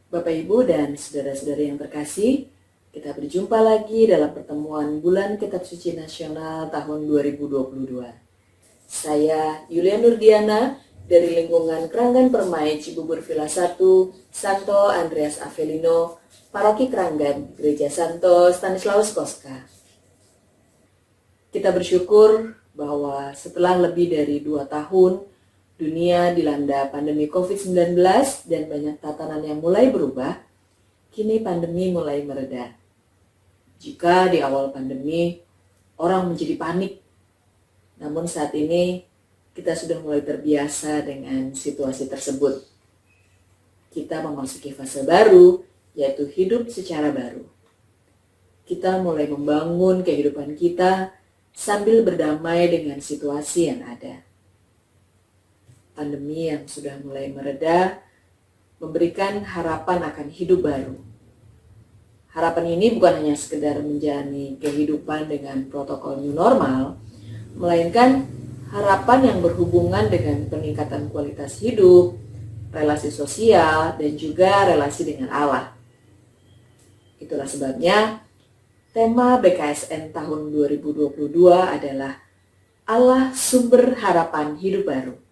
Bapak, Ibu, dan saudara-saudari yang terkasih, kita berjumpa lagi dalam pertemuan Bulan Kitab Suci Nasional tahun 2022. Saya Yulia Nurdiana dari lingkungan Keranggan Permai Cibubur Villa 1, Santo Andreas Avelino, Paroki Keranggan, Gereja Santo Stanislaus Kostka. Kita bersyukur bahwa setelah lebih dari 2 tahun, dunia dilanda pandemi COVID-19 dan banyak tatanan yang mulai berubah, kini pandemi mulai mereda. Jika di awal pandemi, orang menjadi panik, namun saat ini kita sudah mulai terbiasa dengan situasi tersebut. Kita memasuki fase baru, yaitu hidup secara baru. Kita mulai membangun kehidupan kita sambil berdamai dengan situasi yang ada. Pandemi yang sudah mulai mereda memberikan harapan akan hidup baru. Harapan ini bukan hanya sekedar menjalani kehidupan dengan protokol new normal, melainkan harapan yang berhubungan dengan peningkatan kualitas hidup, relasi sosial, dan juga relasi dengan Allah. Itulah sebabnya tema BKSN tahun 2022 adalah Allah Sumber Harapan Hidup Baru.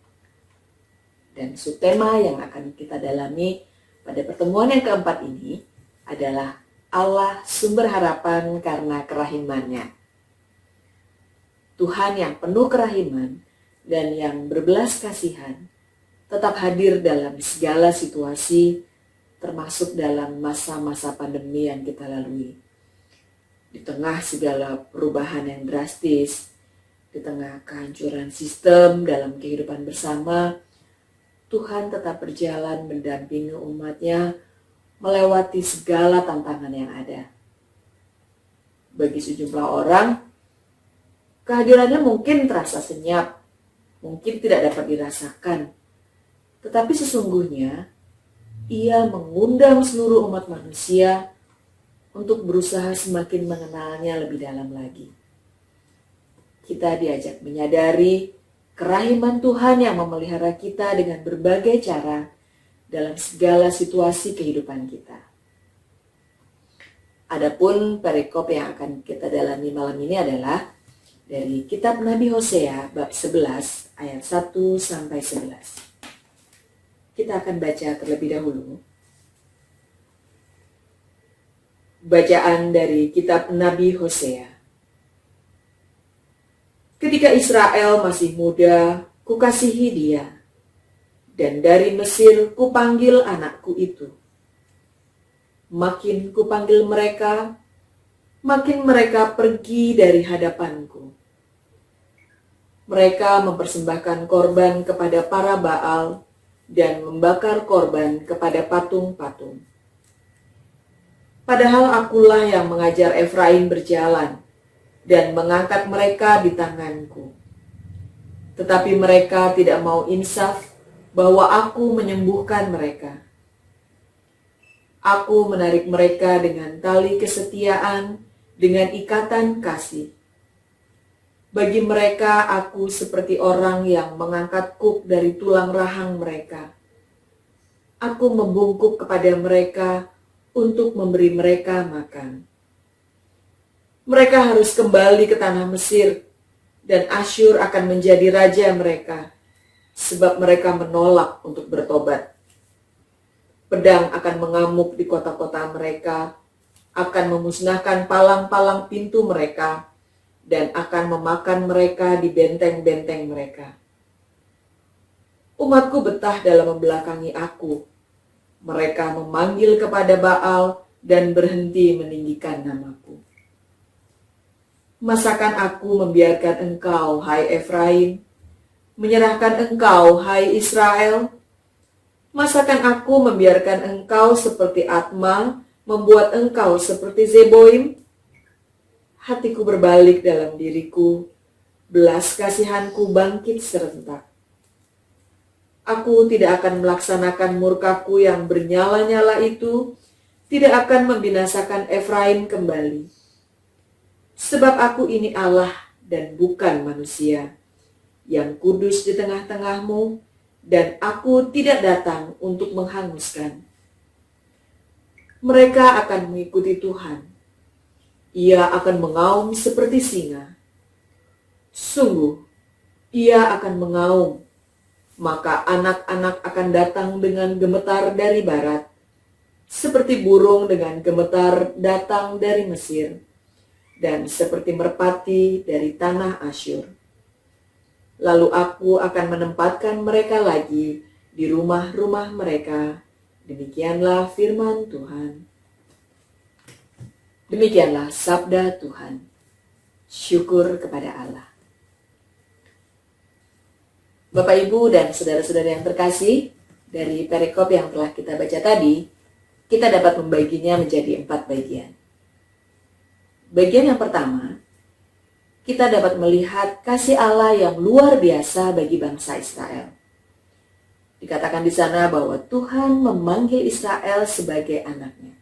Dan subtema yang akan kita dalami pada pertemuan yang keempat ini adalah Allah Sumber Harapan karena kerahiman-Nya. Tuhan yang penuh kerahiman dan yang berbelas kasihan tetap hadir dalam segala situasi, termasuk dalam masa-masa pandemi yang kita lalui. Di tengah segala perubahan yang drastis, di tengah kehancuran sistem dalam kehidupan bersama, Tuhan tetap berjalan mendampingi umat-Nya melewati segala tantangan yang ada. Bagi sejumlah orang, kehadirannya mungkin terasa senyap, mungkin tidak dapat dirasakan. Tetapi sesungguhnya, Ia mengundang seluruh umat manusia untuk berusaha semakin mengenalnya lebih dalam lagi. Kita diajak menyadari kerahiman Tuhan yang memelihara kita dengan berbagai cara dalam segala situasi kehidupan kita. Adapun perikop yang akan kita dalami malam ini adalah dari kitab Nabi Hosea bab 11 ayat 1 sampai 11. Kita akan baca terlebih dahulu. Bacaan dari kitab Nabi Hosea. Ketika Israel masih muda, kukasihi dia, dan dari Mesir kupanggil anakku itu. Makin kupanggil mereka, makin mereka pergi dari hadapanku. Mereka mempersembahkan korban kepada para Baal dan membakar korban kepada patung-patung. Padahal akulah yang mengajar Efraim berjalan dan mengangkat mereka di tanganku. Tetapi mereka tidak mau insaf bahwa aku menyembuhkan mereka. Aku menarik mereka dengan tali kesetiaan, dengan ikatan kasih. Bagi mereka aku seperti orang yang mengangkat kuk dari tulang rahang mereka. Aku membungkuk kepada mereka untuk memberi mereka makan. Mereka harus kembali ke tanah Mesir, dan Asyur akan menjadi raja mereka, sebab mereka menolak untuk bertobat. Pedang akan mengamuk di kota-kota mereka, akan memusnahkan palang-palang pintu mereka, dan akan memakan mereka di benteng-benteng mereka. Umatku betah dalam membelakangi aku. Mereka memanggil kepada Baal dan berhenti meninggikan namaku. Masakan aku membiarkan engkau, hai Efraim? Menyerahkan engkau, hai Israel? Masakan aku membiarkan engkau seperti Atma, membuat engkau seperti Zeboim? Hatiku berbalik dalam diriku, belas kasihanku bangkit serentak. Aku tidak akan melaksanakan murkaku yang bernyala-nyala itu, tidak akan membinasakan Efraim kembali. Sebab aku ini Allah dan bukan manusia, yang kudus di tengah-tengahmu, dan aku tidak datang untuk menghanguskan. Mereka akan mengikuti Tuhan. Ia akan mengaum seperti singa. Sungguh, ia akan mengaum. Maka anak-anak akan datang dengan gemetar dari barat, seperti burung dengan gemetar datang dari Mesir, dan seperti merpati dari tanah Asyur. Lalu aku akan menempatkan mereka lagi di rumah-rumah mereka. Demikianlah firman Tuhan. Demikianlah sabda Tuhan. Syukur kepada Allah. Bapak, Ibu, dan saudara-saudara yang terkasih, dari perikop yang telah kita baca tadi, kita dapat membaginya menjadi 4 bagian. Bagian yang pertama, kita dapat melihat kasih Allah yang luar biasa bagi bangsa Israel. Dikatakan di sana bahwa Tuhan memanggil Israel sebagai anaknya.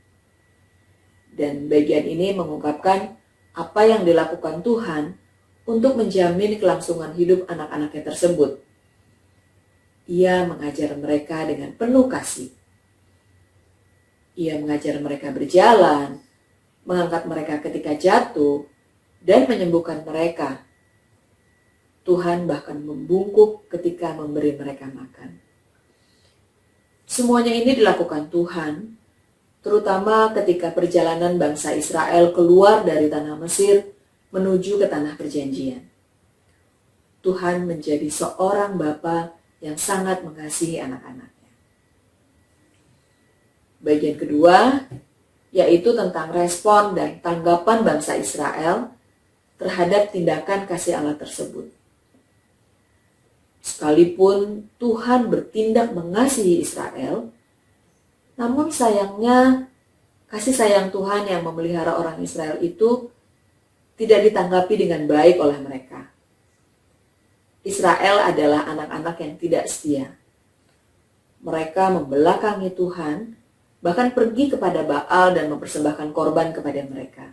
Dan bagian ini mengungkapkan apa yang dilakukan Tuhan untuk menjamin kelangsungan hidup anak-anaknya tersebut. Ia mengajar mereka dengan penuh kasih. Ia mengajar mereka berjalan, mengangkat mereka ketika jatuh, dan menyembuhkan mereka. Tuhan bahkan membungkuk ketika memberi mereka makan. Semuanya ini dilakukan Tuhan, terutama ketika perjalanan bangsa Israel keluar dari tanah Mesir menuju ke tanah perjanjian. Tuhan menjadi seorang bapa yang sangat mengasihi anak-anaknya. Bagian kedua, yaitu tentang respon dan tanggapan bangsa Israel terhadap tindakan kasih Allah tersebut. Sekalipun Tuhan bertindak mengasihi Israel, namun sayangnya kasih sayang Tuhan yang memelihara orang Israel itu tidak ditanggapi dengan baik oleh mereka. Israel adalah anak-anak yang tidak setia. Mereka membelakangi Tuhan, bahkan pergi kepada Baal dan mempersembahkan korban kepada mereka.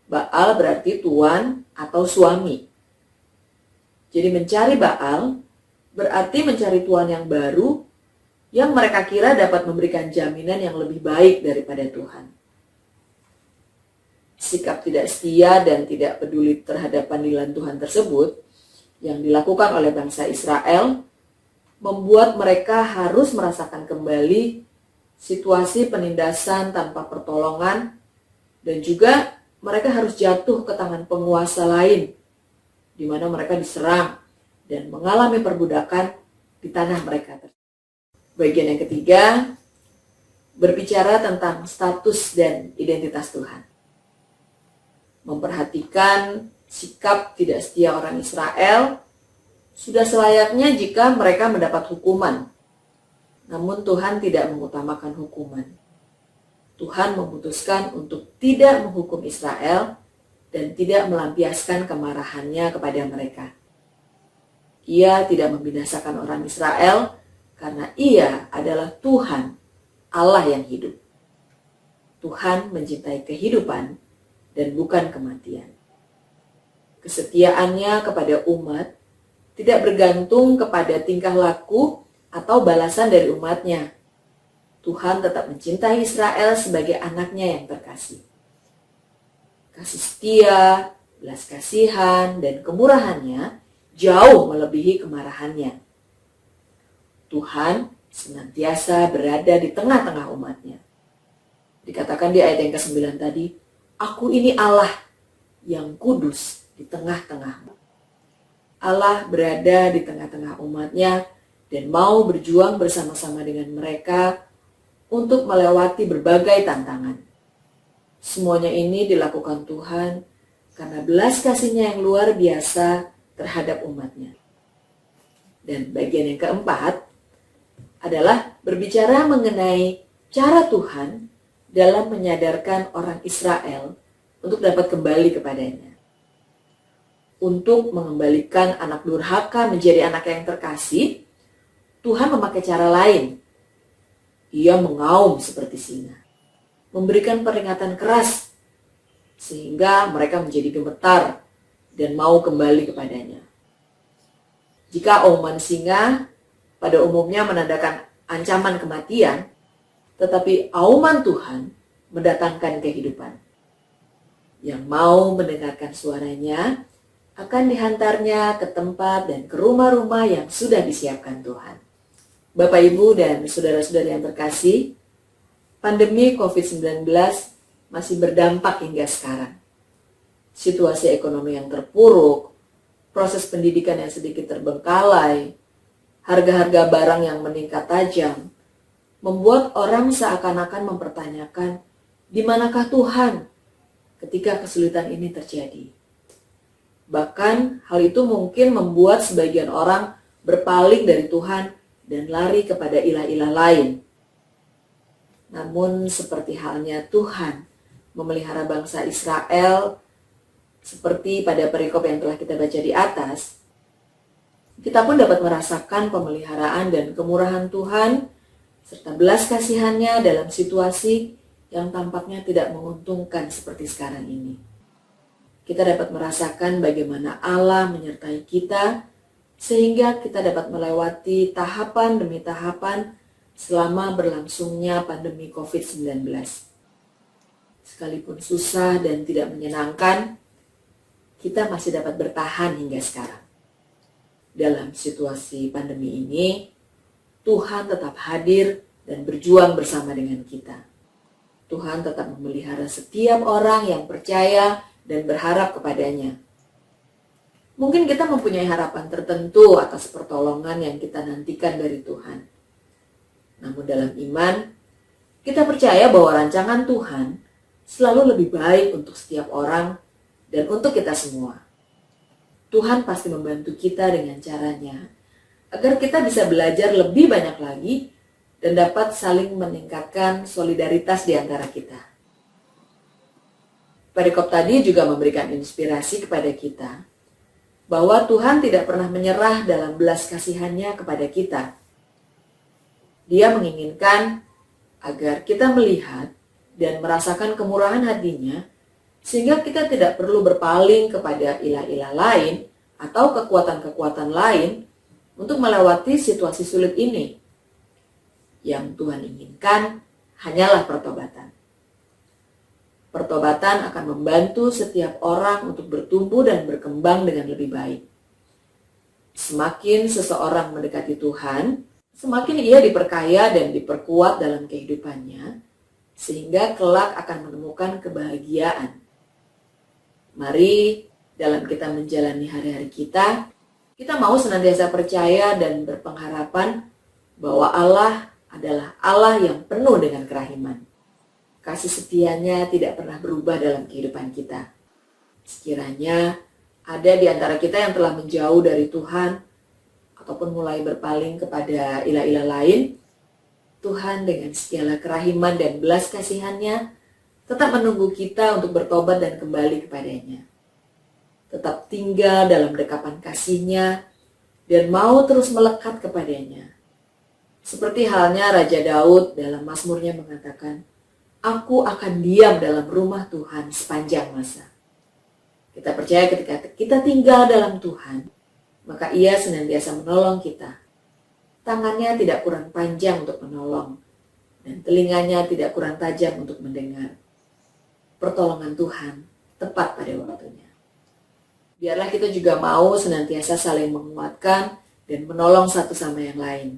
Baal berarti tuan atau suami. Jadi mencari Baal berarti mencari tuan yang baru yang mereka kira dapat memberikan jaminan yang lebih baik daripada Tuhan. Sikap tidak setia dan tidak peduli terhadap panggilan Tuhan tersebut yang dilakukan oleh bangsa Israel membuat mereka harus merasakan kembali situasi penindasan tanpa pertolongan, dan juga mereka harus jatuh ke tangan penguasa lain di mana mereka diserang dan mengalami perbudakan di tanah mereka. Bagian yang ketiga berbicara tentang status dan identitas Tuhan. Memperhatikan sikap tidak setia orang Israel sudah selayaknya jika mereka mendapat hukuman. Namun Tuhan tidak mengutamakan hukuman. Tuhan memutuskan untuk tidak menghukum Israel dan tidak melampiaskan kemarahannya kepada mereka. Ia tidak membinasakan orang Israel karena Ia adalah Tuhan, Allah yang hidup. Tuhan mencintai kehidupan dan bukan kematian. Kesetiaannya kepada umat tidak bergantung kepada tingkah laku atau balasan dari umatnya. Tuhan tetap mencintai Israel sebagai anaknya yang terkasih. Kasih setia, belas kasihan, dan kemurahannya jauh melebihi kemarahannya. Tuhan senantiasa berada di tengah-tengah umatnya. Dikatakan di ayat yang ke-9 tadi, Aku ini Allah yang kudus di tengah-tengahmu. Allah berada di tengah-tengah umatnya dan mau berjuang bersama-sama dengan mereka untuk melewati berbagai tantangan. Semuanya ini dilakukan Tuhan karena belas kasih-Nya yang luar biasa terhadap umatnya. Dan bagian yang keempat adalah berbicara mengenai cara Tuhan dalam menyadarkan orang Israel untuk dapat kembali kepadanya. Untuk mengembalikan anak durhaka menjadi anak yang terkasih, Tuhan memakai cara lain. Ia mengaum seperti singa, memberikan peringatan keras, sehingga mereka menjadi gemetar dan mau kembali kepadanya. Jika auman singa pada umumnya menandakan ancaman kematian, tetapi auman Tuhan mendatangkan kehidupan. Yang mau mendengarkan suaranya akan dihantarnya ke tempat dan ke rumah-rumah yang sudah disiapkan Tuhan. Bapak, Ibu, dan saudara-saudara yang terkasih, pandemi COVID-19 masih berdampak hingga sekarang. Situasi ekonomi yang terpuruk, proses pendidikan yang sedikit terbengkalai, harga-harga barang yang meningkat tajam, membuat orang seakan-akan mempertanyakan, di manakah Tuhan ketika kesulitan ini terjadi? Bahkan hal itu mungkin membuat sebagian orang berpaling dari Tuhan dan lari kepada ilah-ilah lain. Namun seperti halnya Tuhan memelihara bangsa Israel, seperti pada perikop yang telah kita baca di atas, kita pun dapat merasakan pemeliharaan dan kemurahan Tuhan serta belas kasihannya dalam situasi yang tampaknya tidak menguntungkan seperti sekarang ini. Kita dapat merasakan bagaimana Allah menyertai kita sehingga kita dapat melewati tahapan demi tahapan selama berlangsungnya pandemi COVID-19. Sekalipun susah dan tidak menyenangkan, kita masih dapat bertahan hingga sekarang. Dalam situasi pandemi ini, Tuhan tetap hadir dan berjuang bersama dengan kita. Tuhan tetap memelihara setiap orang yang percaya dan berharap kepadanya. Mungkin kita mempunyai harapan tertentu atas pertolongan yang kita nantikan dari Tuhan. Namun dalam iman, kita percaya bahwa rancangan Tuhan selalu lebih baik untuk setiap orang dan untuk kita semua. Tuhan pasti membantu kita dengan caranya, agar kita bisa belajar lebih banyak lagi dan dapat saling meningkatkan solidaritas di antara kita. Perikop tadi juga memberikan inspirasi kepada kita bahwa Tuhan tidak pernah menyerah dalam belas kasihannya kepada kita. Dia menginginkan agar kita melihat dan merasakan kemurahan hatinya sehingga kita tidak perlu berpaling kepada ilah-ilah lain atau kekuatan-kekuatan lain untuk melewati situasi sulit ini. Yang Tuhan inginkan hanyalah pertobatan. Pertobatan akan membantu setiap orang untuk bertumbuh dan berkembang dengan lebih baik. Semakin seseorang mendekati Tuhan, semakin ia diperkaya dan diperkuat dalam kehidupannya, sehingga kelak akan menemukan kebahagiaan. Mari dalam kita menjalani hari-hari kita mau senantiasa percaya dan berpengharapan bahwa Allah adalah Allah yang penuh dengan kerahiman. Kasih setianya tidak pernah berubah dalam kehidupan kita. Sekiranya ada di antara kita yang telah menjauh dari Tuhan ataupun mulai berpaling kepada ilah-ilah lain, Tuhan dengan segala kerahiman dan belas kasihannya tetap menunggu kita untuk bertobat dan kembali kepadanya. Tetap tinggal dalam dekapan kasih-Nya dan mau terus melekat kepadanya. Seperti halnya Raja Daud dalam Mazmurnya mengatakan, "Aku akan diam dalam rumah Tuhan sepanjang masa." Kita percaya ketika kita tinggal dalam Tuhan, maka Ia senantiasa menolong kita. Tangannya tidak kurang panjang untuk menolong, dan telinganya tidak kurang tajam untuk mendengar. Pertolongan Tuhan tepat pada waktunya. Biarlah kita juga mau senantiasa saling menguatkan dan menolong satu sama yang lain,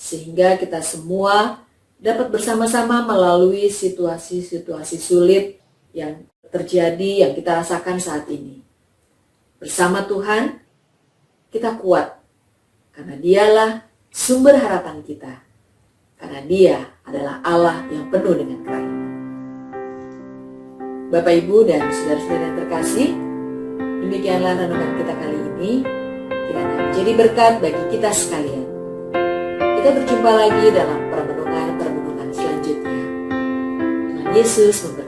sehingga kita semua dapat bersama-sama melalui situasi-situasi sulit yang terjadi, yang kita rasakan saat ini. Bersama Tuhan, kita kuat, karena Dialah sumber harapan kita, karena Dia adalah Allah yang penuh dengan kerahiman. Bapak, Ibu, dan saudara-saudara yang terkasih, demikianlah renungan kita kali ini, kiranya menjadi berkat bagi kita sekalian. Kita berjumpa lagi dalam permenungan selanjutnya. Tuhan Yesus memberkati.